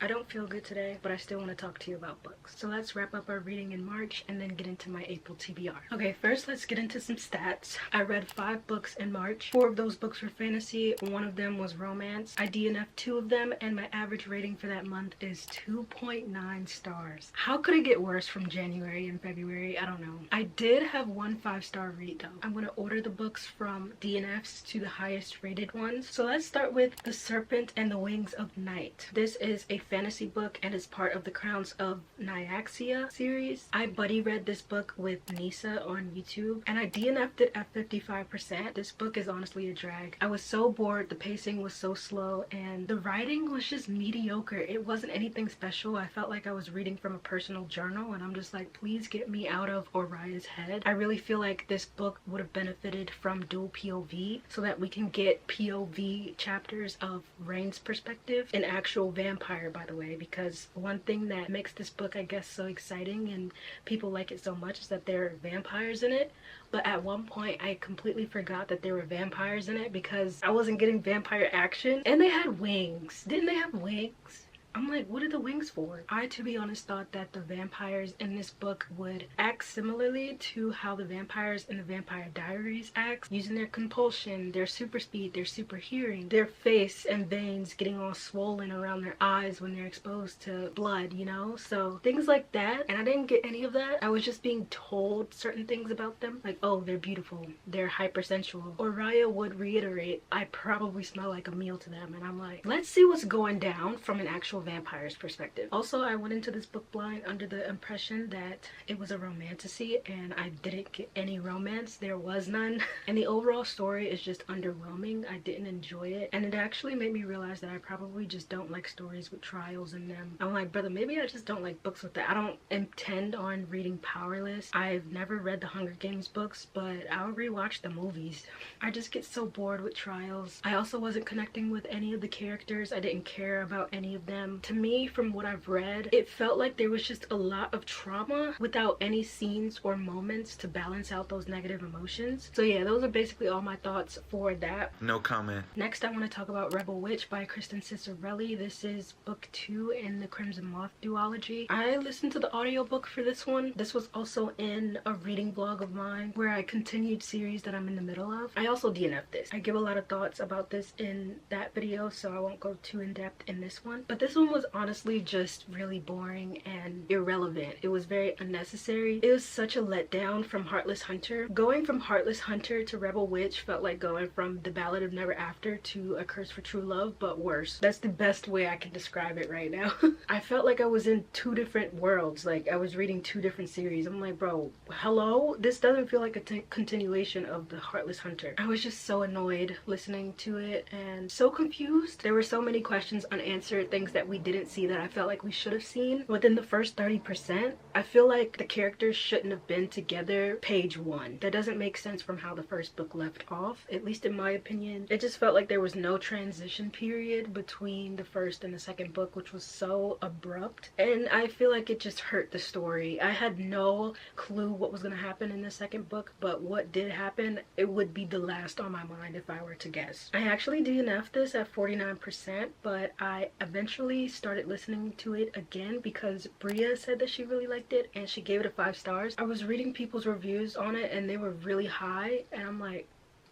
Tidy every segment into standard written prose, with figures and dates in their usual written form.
I don't feel good today, but I still want to talk to you about books. So let's wrap up our reading in March and then get into my April TBR. Okay, first let's get into some stats. I read 5 books in March. 4 of those books were fantasy, 1 of them was romance. I DNF'd 2 of them, and my average rating for that month is 2.9 stars. How could it get worse from January and February? I don't know. I did have 1 5-star read though. I'm gonna order the books from DNFs to the highest rated ones. So let's start with The Serpent and the Wings of Night. This is a fantasy book and is part of the Crowns of Nyaxia series. I buddy read this book with Nisa on YouTube and I DNF'd it at 55%. This book is honestly a drag. I was so bored, the pacing was so slow, and the writing was just mediocre. It wasn't anything special. I felt like I was reading from a personal journal, and I'm just like, please get me out of Oria's head. I really feel like this book would have benefited from dual POV so that we can get POV chapters of Rain's perspective. An actual vampire, by the way, because one thing that makes this book, I guess, so exciting and people like it so much is that there are vampires in it. But at one point I completely forgot that there were vampires in it because I wasn't getting vampire action. And they had wings. Didn't they have wings? I'm like, what are the wings for? I, to be honest, thought that the vampires in this book would act similarly to how the vampires in the Vampire Diaries act, using their compulsion, their super speed, their super hearing, their face and veins getting all swollen around their eyes when they're exposed to blood, you know? So things like that, and I didn't get any of that. I was just being told certain things about them, like, oh, they're beautiful, they're hypersensual. Oriah would reiterate, I probably smell like a meal to them, and I'm like, let's see what's going down from an actual vampire's perspective. Also, I went into this book blind under the impression that it was a romantasy, and I didn't get any romance. There was none. And the overall story is just underwhelming. I didn't enjoy it, and it actually made me realize that I probably just don't like stories with trials in them. I'm like, brother, maybe I just don't like books with that. I don't intend on reading Powerless. I've never read the Hunger Games books, but I'll rewatch the movies. I just get so bored with trials. I also wasn't connecting with any of the characters. I didn't care about any of them. To me, from what I've read, it felt like there was just a lot of trauma without any scenes or moments to balance out those negative emotions. So yeah, those are basically all my thoughts for that. No comment. Next, I want to talk about Rebel Witch by Kristen Cicerelli. This is book 2 in the Crimson Moth duology. I listened to the audiobook for this one. This was also in a reading vlog of mine where I continued series that I'm in the middle of. I also DNF'd this. I give a lot of thoughts about this in that video, so I won't go too in depth in this one. But this one was honestly just really boring and irrelevant. It was very unnecessary. It was such a letdown from Heartless Hunter. Going from Heartless Hunter to Rebel Witch felt like going from The Ballad of Never After to A Curse for True Love, but worse. That's the best way I can describe it right now. I felt like I was in 2 different worlds. Like I was reading 2 different series. I'm like, bro, hello? This doesn't feel like a continuation of The Heartless Hunter. I was just so annoyed listening to it and so confused. There were so many questions unanswered, things that we didn't see that I felt like we should have seen within the first 30%. I feel like the characters shouldn't have been together page 1. That doesn't make sense from how the first book left off, at least in my opinion. It just felt like there was no transition period between the first and the second book, which was so abrupt, and I feel like it just hurt the story. I had no clue what was going to happen in the second book, but what did happen, it would be the last on my mind if I were to guess. I actually DNF'd this at 49%, but I eventually started listening to it again because Bria said that she really liked it and she gave it a 5 stars. I was reading people's reviews on it and they were really high, and I'm like,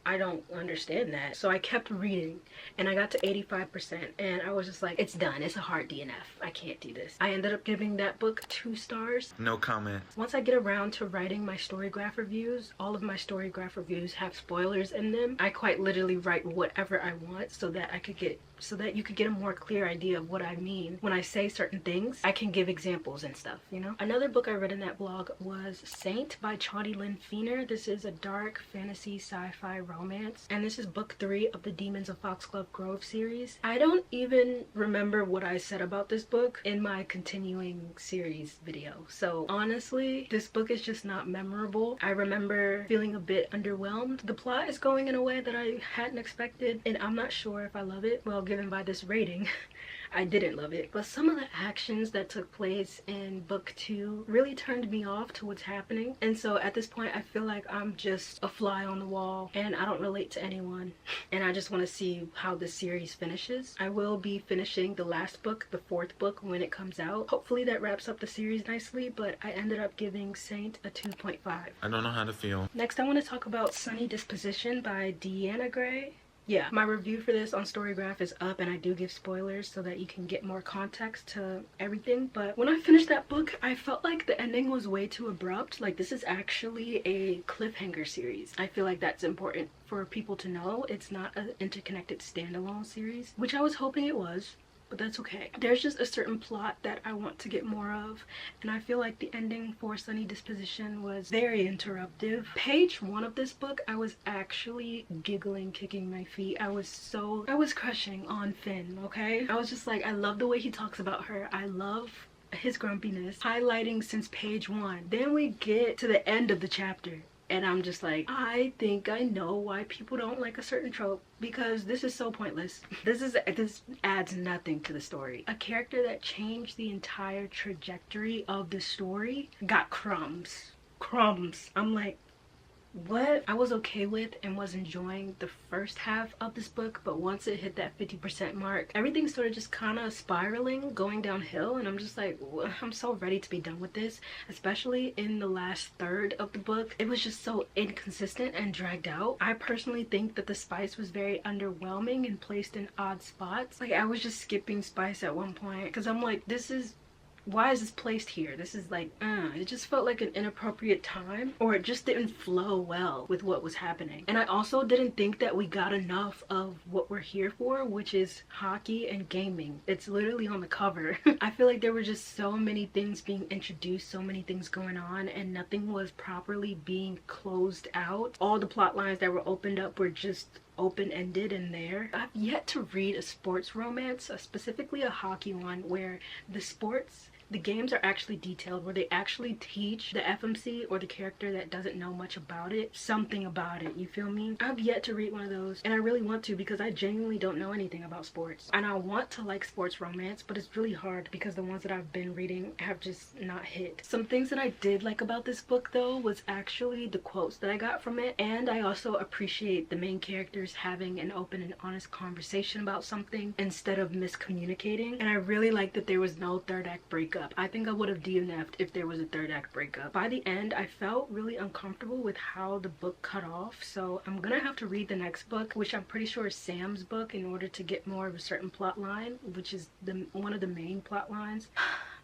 I don't understand that. So I kept reading and I got to 85% and I was just like, it's done. It's a hard DNF. I can't do this. I ended up giving that book 2 stars. No comment. Once I get around to writing my Storygraph reviews, all of my Storygraph reviews have spoilers in them. I quite literally write whatever I want so that you could get a more clear idea of what I mean when I say certain things. I can give examples and stuff, you know? Another book I read in that blog was Saint by Chaudy Lynn Feener. This is a dark fantasy sci-fi romance, and this is book 3 of the Demons of Foxglove Grove series. I don't even remember what I said about this book in my continuing series video, so honestly this book is just not memorable. I remember feeling a bit underwhelmed. The plot is going in a way that I hadn't expected, and I'm not sure if I love it. Well, given by this rating, I didn't love it. But some of the actions that took place in book 2 really turned me off to what's happening. And so at this point, I feel like I'm just a fly on the wall and I don't relate to anyone. And I just want to see how this series finishes. I will be finishing the last book, the 4th book, when it comes out. Hopefully that wraps up the series nicely, but I ended up giving Saint a 2.5. I don't know how to feel. Next, I want to talk about Sunny Disposition by Deanna Gray. Yeah, my review for this on Storygraph is up, and I do give spoilers so that you can get more context to everything. But when I finished that book, I felt like the ending was way too abrupt. Like, this is actually a cliffhanger series. I feel like that's important for people to know. It's not an interconnected standalone series, which I was hoping it was. But that's okay. There's just a certain plot that I want to get more of, and I feel like the ending for Sunny Disposition was very interruptive. Page 1 of this book, I was actually giggling, kicking my feet. I was crushing on Finn, okay? I was just like, I love the way he talks about her. I love his grumpiness, highlighting since page 1. Then we get to the end of the chapter, and I'm just like, I think I know why people don't like a certain trope, because this is so pointless. This adds nothing to the story. A character that changed the entire trajectory of the story got crumbs. I'm like, what? I was okay with and was enjoying the first half of this book, but once it hit that 50% mark, everything started just kind of spiraling, going downhill, and I'm just like, I'm so ready to be done with this. Especially in the last third of the book, it was just so inconsistent and dragged out. I personally think that the spice was very underwhelming and placed in odd spots. Like, I was just skipping spice at one point because I'm like, why is this placed here? This is like, it just felt like an inappropriate time, or it just didn't flow well with what was happening. And I also didn't think that we got enough of what we're here for, which is hockey and gaming. It's literally on the cover. I feel like there were just so many things being introduced, so many things going on, and nothing was properly being closed out. All the plot lines that were opened up were just open-ended in there. I've yet to read a sports romance, specifically a hockey one, where the games are actually detailed, where they actually teach the FMC or the character that doesn't know much about it something about it, you feel me? I've yet to read one of those, and I really want to, because I genuinely don't know anything about sports. And I want to like sports romance, but it's really hard because the ones that I've been reading have just not hit. Some things that I did like about this book though was actually the quotes that I got from it, and I also appreciate the main characters having an open and honest conversation about something instead of miscommunicating. And I really like that there was no third act breakup. I think I would have DNF'd if there was a third act breakup. By the end, I felt really uncomfortable with how the book cut off, so I'm gonna have to read the next book, which I'm pretty sure is Sam's book, in order to get more of a certain plot line, which is one of the main plot lines.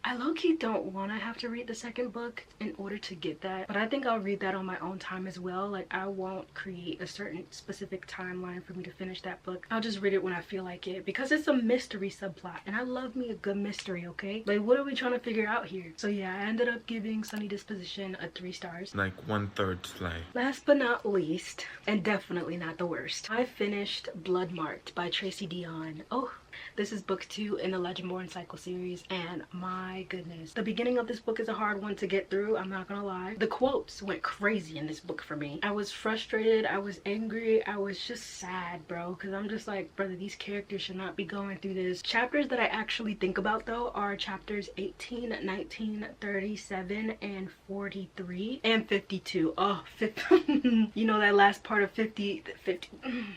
I low-key don't want to have to read the second book in order to get that, but I think I'll read that on my own time as well. Like, I won't create a certain specific timeline for me to finish that book. I'll just read it when I feel like it, because it's a mystery subplot, and I love me a good mystery, okay? Like, what are we trying to figure out here? So yeah, I ended up giving Sunny Disposition a 3 stars. Like 1/3 slay. Last but not least, and definitely not the worst, I finished Bloodmarked by Tracy Deonn. Oh, this is book 2 in the Legendborn Cycle series, and my goodness, the beginning of this book is a hard one to get through, I'm not gonna lie. The quotes went crazy in this book for me. I was frustrated, I was angry, I was just sad, bro, because I'm just like, brother, these characters should not be going through this. Chapters that I actually think about though are chapters 18, 19, 37, and 43, and 52. Oh, 50. You know, that last part of 50.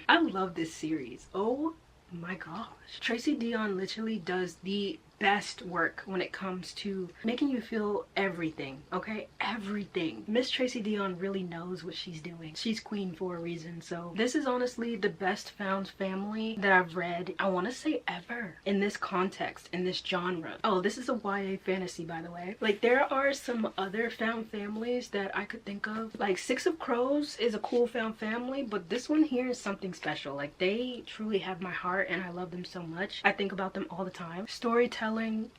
I love this series. Oh my gosh, Tracy Deonn literally does the best work when it comes to making you feel everything, okay? Everything. Miss Tracy Deonn really knows what she's doing. She's queen for a reason. So this is honestly the best found family that I've read, I want to say ever, in this context, in this genre. Oh, this is a YA fantasy, by the way. Like, there are some other found families that I could think of. Like, Six of Crows is a cool found family, but this one here is something special. Like, they truly have my heart, and I love them so much. I think about them all the time. Storytelling,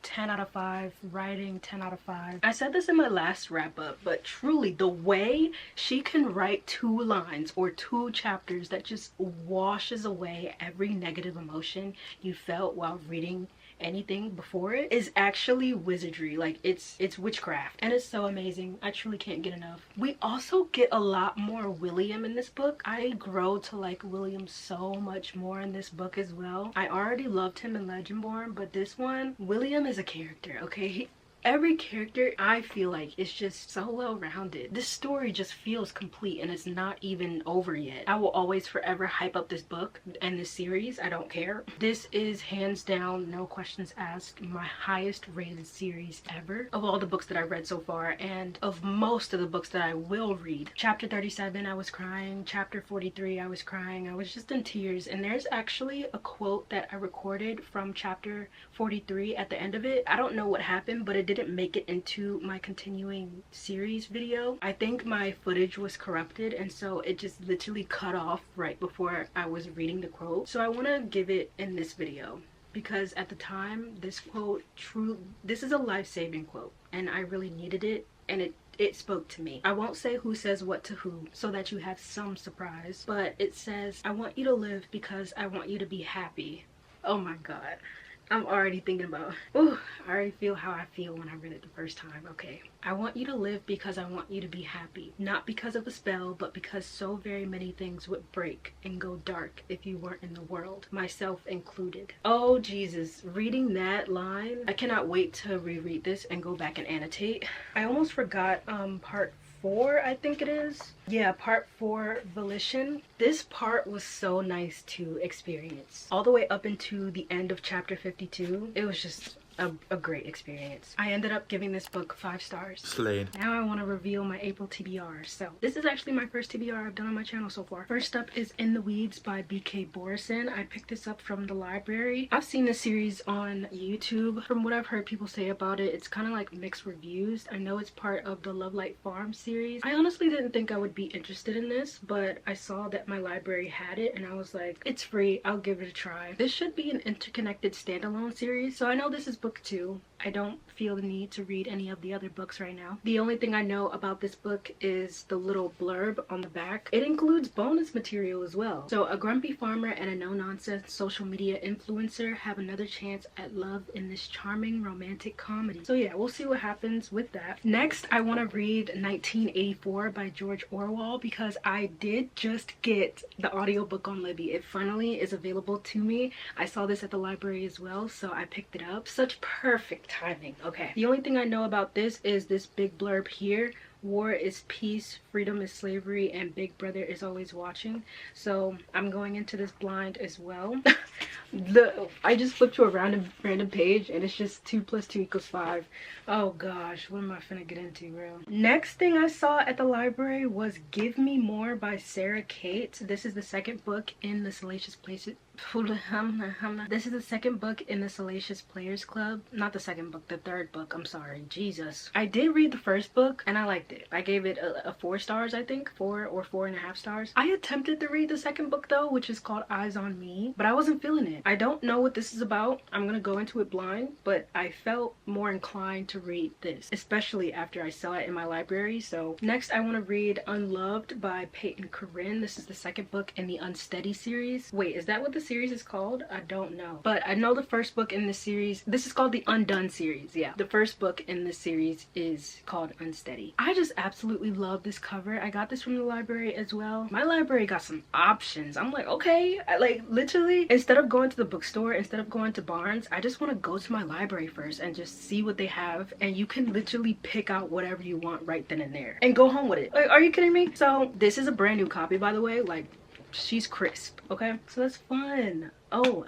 10 out of 5. Writing, 10 out of 5. I said this in my last wrap up, but truly the way she can write 2 lines or 2 chapters that just washes away every negative emotion you felt while reading anything before it is actually wizardry. Like it's witchcraft, and it's so amazing. I truly can't get enough. We also get a lot more William in this book. I grow to like William so much more in this book as well. I already loved him in Legendborn, but this one, William is a character, okay? Every character, I feel like, is just so well-rounded. This story just feels complete, and it's not even over yet. I will always forever hype up this book and this series. I don't care. This is hands down, no questions asked, my highest rated series ever of all the books that I read so far, and of most of the books that I will read. Chapter 37, I was crying. Chapter 43, I was crying. I was just in tears. And there's actually a quote that I recorded from chapter 43 at the end of it. I don't know what happened, but it didn't make it into my continuing series video. I think my footage was corrupted, and so it just literally cut off right before I was reading the quote. So I want to give it in this video, because at the time, this quote, this is a life-saving quote, and I really needed it, and it spoke to me. I won't say who says what to who so that you have some surprise, but it says, "I want you to live because I want you to be happy." Oh my god. I'm already thinking about, ooh, I already feel how I feel when I read it the first time. Okay. "I want you to live because I want you to be happy. Not because of a spell, but because so very many things would break and go dark if you weren't in the world, myself included." Oh, Jesus. Reading that line, I cannot wait to reread this and go back and annotate. I almost forgot part 4, I think it is. Yeah, part 4, Volition. This part was so nice to experience. All the way up into the end of chapter 52, it was just a great experience. I ended up giving this book 5 stars. Slade. Now I want to reveal my April TBR. So this is actually my first TBR I've done on my channel so far. First up is In the Weeds by BK Borison. I picked this up from the library. I've seen this series on YouTube. From what I've heard people say about it, it's kind of like mixed reviews. I know it's part of the Love Light Farm series. I honestly didn't think I would be interested in this, but I saw that my library had it, and I was like, it's free, I'll give it a try. This should be an interconnected standalone series, so I know this is book 2. I don't feel the need to read any of the other books right now. The only thing I know about this book is the little blurb on the back. It includes bonus material as well. So a grumpy farmer and a no-nonsense social media influencer have another chance at love in this charming romantic comedy. So yeah, we'll see what happens with that. Next, I want to read 1984 by George Orwell, because I did just get the audiobook on Libby. It finally is available to me. I saw this at the library as well, so I picked it up. Such perfect timing. Okay, the only thing I know about this is this big blurb here: "War is peace, freedom is slavery, and Big Brother is always watching." So I'm going into this blind as well. I just flipped to a random page, and it's just 2 + 2 = 5. Oh gosh, what am I finna get into, bro? Next thing I saw at the library was Give Me More by Sarah Kate. This is the second book in the Salacious Places. This is the second book in the Salacious Players Club. Not the second book, the third book. I'm sorry. Jesus. I did read the first book and I liked it. I gave it a 4 stars, I think. 4 or 4.5 stars. I attempted to read the second book though, which is called Eyes on Me, but I wasn't feeling it. I don't know what this is about. I'm gonna go into it blind, but I felt more inclined to read this, especially after I saw it in my library. So next I want to read Unloved by Peyton Corinne. This is the second book in the Unsteady series. Wait, is that what the series is called? I don't know, but I know the first book in this series, this is called the Undone series. Yeah, the first book in this series is called Unsteady. I just absolutely love this cover. I got this from the library as well. My library got some options. I'm like, okay, like literally, instead of going to the bookstore, instead of going to Barnes, I just want to go to my library first and just see what they have, and you can literally pick out whatever you want right then and there and go home with it. Like, are you kidding me? So this is a brand new copy, by the way. Like, she's crisp. Okay, so that's fun. Oh,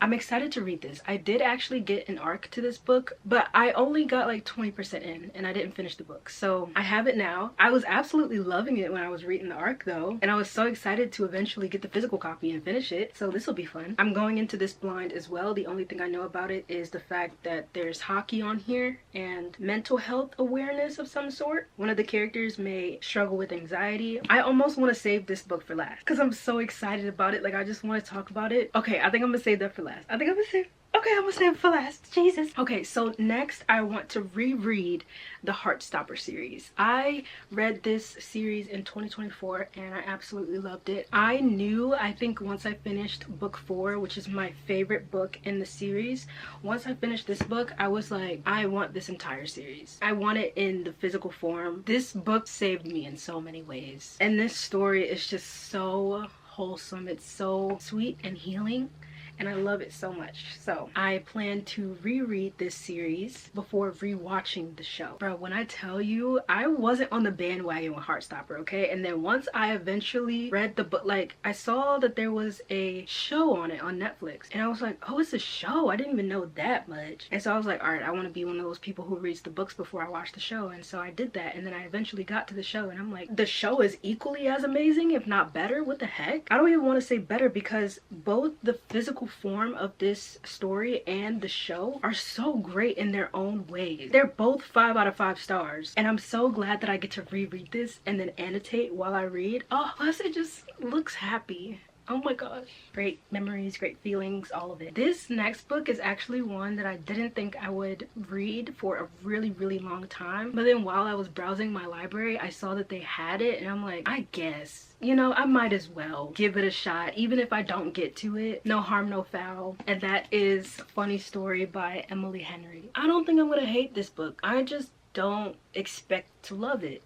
I'm excited to read this. I did actually get an arc to this book, but I only got like 20% in and I didn't finish the book. So I have it now. I was absolutely loving it when I was reading the arc though, and I was so excited to eventually get the physical copy and finish it. So this will be fun. I'm going into this blind as well. The only thing I know about it is the fact that there's hockey on here and mental health awareness of some sort. One of the characters may struggle with anxiety. I almost want to save this book for last because I'm so excited about it. Like, I just want to talk about it. Okay, I think I'm gonna save that for last. I think I'm gonna save Okay, I'm gonna save it for last. Jesus. Okay, so next I want to reread the Heartstopper series. I read this series in 2024 and I absolutely loved it. I think once I finished book 4, which is my favorite book in the series, once I finished this book, I was like, I want this entire series. I want it in the physical form. This book saved me in so many ways. And this story is just so wholesome. It's so sweet and healing, and I love it so much. So I plan to reread this series before rewatching the show. Bro, when I tell you, I wasn't on the bandwagon with Heartstopper, okay? And then once I eventually read the book, like I saw that there was a show on it on Netflix, and I was like, oh, it's a show. I didn't even know that much. And so I was like, all right, I want to be one of those people who reads the books before I watch the show. And so I did that, and then I eventually got to the show, and I'm like, the show is equally as amazing, if not better. What the heck? I don't even want to say better, because both the physical form of this story and the show are so great in their own ways. They're both 5 out of 5 stars, and I'm so glad that I get to reread this and then annotate while I read. Oh, plus it just looks happy. Oh my gosh. Great memories, great feelings, all of it. This next book is actually one that I didn't think I would read for a really, really long time. But then while I was browsing my library, I saw that they had it, and I'm like, I guess, you know, I might as well give it a shot, even if I don't get to it. No harm, no foul. And that is Funny Story by Emily Henry. I don't think I'm gonna hate this book. I just don't expect to love it.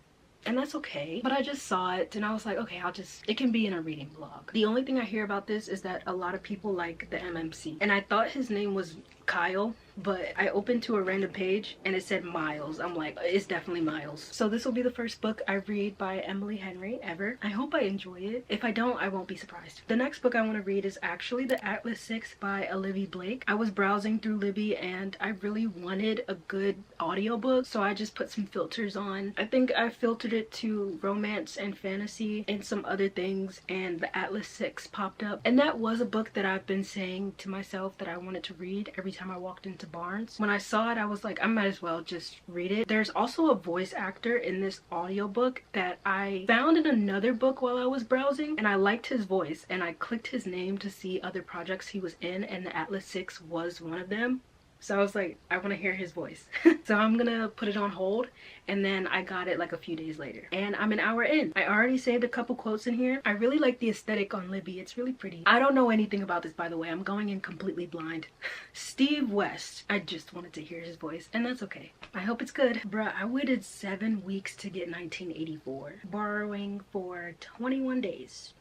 And that's okay, but I just saw it and I was like, okay, it can be in a reading blog. The only thing I hear about this is that a lot of people like the MMC, and I thought his name was Kyle, but I opened to a random page and it said Miles. I'm like, it's definitely Miles. So this will be the first book I read by Emily Henry ever. I hope I enjoy it. If I don't, I won't be surprised. The next book I want to read is actually The Atlas 6 by Olivia Blake. I was browsing through Libby and I really wanted a good audiobook, so I just put some filters on. I think I filtered it to romance and fantasy and some other things, and The Atlas 6 popped up. And that was a book that I've been saying to myself that I wanted to read every time I walked into Barnes. When I saw it, I was like, I might as well just read it. There's also a voice actor in this audiobook that I found in another book while I was browsing, and I liked his voice, and I clicked his name to see other projects he was in, and The Atlas 6 was one of them. So I was like, I want to hear his voice. So I'm gonna put it on hold, and then I got it like a few days later. And I'm an hour in. I already saved a couple quotes in here. I really like the aesthetic on Libby. It's really pretty. I don't know anything about this, by the way. I'm going in completely blind. Steve West. I just wanted to hear his voice, and that's okay. I hope it's good. Bruh, I waited 7 weeks to get 1984. Borrowing for 21 days.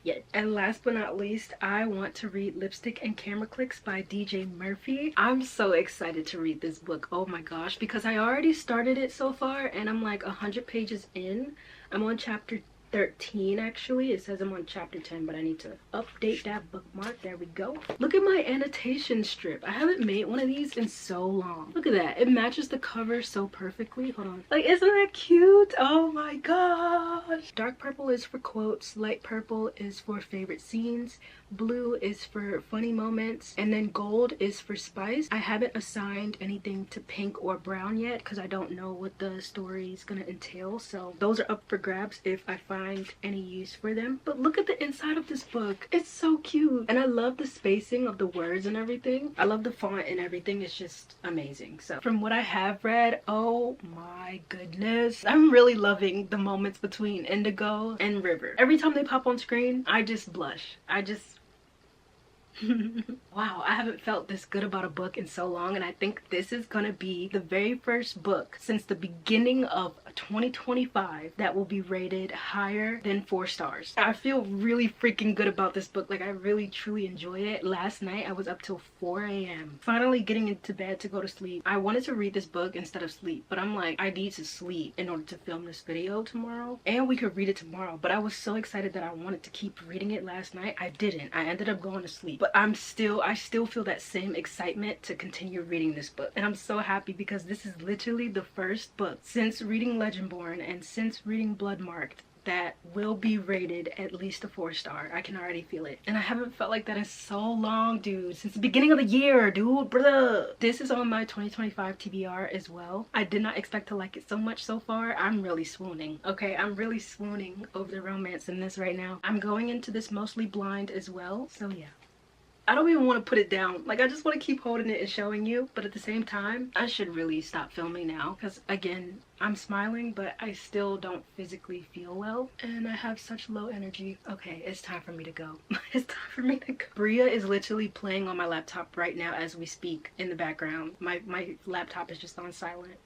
Yet. And last but not least, I want to read Lipstick and Camera Clicks by DJ Murphy. I'm so excited to read this book. Oh my gosh, because I already started it so far and I'm like 100 pages in. I'm on chapter 13 actually. It says I'm on chapter 10, but I need to update that bookmark. There we go. Look at my annotation strip. I haven't made one of these in so long. Look at that. It matches the cover so perfectly. Hold on. Like, isn't that cute? Oh my gosh. Dark purple is for quotes. Light purple is for favorite scenes. Blue is for funny moments, and then gold is for spice. I haven't assigned anything to pink or brown yet because I don't know what the story is gonna entail, so those are up for grabs if I find any use for them. But look at the inside of this book. It's so cute, and I love the spacing of the words and everything. I love the font and everything. It's just amazing. So from what I have read, oh my goodness, I'm really loving the moments between Indigo and River. Every time they pop on screen, I just blush. Wow, I haven't felt this good about a book in so long, and I think this is gonna be the very first book since the beginning of 2025 that will be rated higher than 4 stars. I feel really freaking good about this book. Like, I really truly enjoy it. Last night I was up till 4 a.m. finally getting into bed to go to sleep. I wanted to read this book instead of sleep, but I'm like, I need to sleep in order to film this video tomorrow, and we could read it tomorrow. But I was so excited that I wanted to keep reading it last night. I didn't. I ended up going to sleep, but I still feel that same excitement to continue reading this book. And I'm so happy because this is literally the first book since reading Legendborn and since reading Bloodmarked that will be rated at least a 4 star. I can already feel it. And I haven't felt like that in so long, dude. Since the beginning of the year, dude. Bruh. This is on my 2025 TBR as well. I did not expect to like it so much so far. I'm really swooning. Okay, I'm really swooning over the romance in this right now. I'm going into this mostly blind as well. So yeah. I don't even want to put it down. Like, I just want to keep holding it and showing you. But at the same time, I should really stop filming now. Because, again, I'm smiling, but I still don't physically feel well. And I have such low energy. Okay, it's time for me to go. It's time for me to go. Bria is literally playing on my laptop right now as we speak in the background. My laptop is just on silent.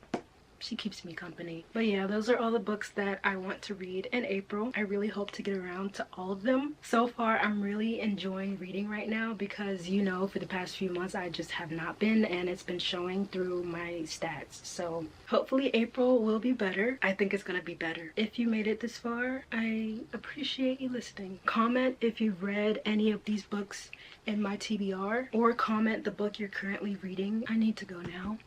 She keeps me company. But yeah, those are all the books that I want to read in April. I really hope to get around to all of them. So far, I'm really enjoying reading right now because, you know, for the past few months, I just have not been, and it's been showing through my stats. So hopefully April will be better. I think it's gonna be better. If you made it this far, I appreciate you listening. Comment if you've read any of these books in my TBR, or comment the book you're currently reading. I need to go now.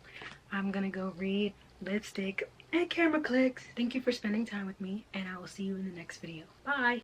I'm gonna go read lipstick and camera clicks. Thank you for spending time with me, and I will see you in the next video. Bye.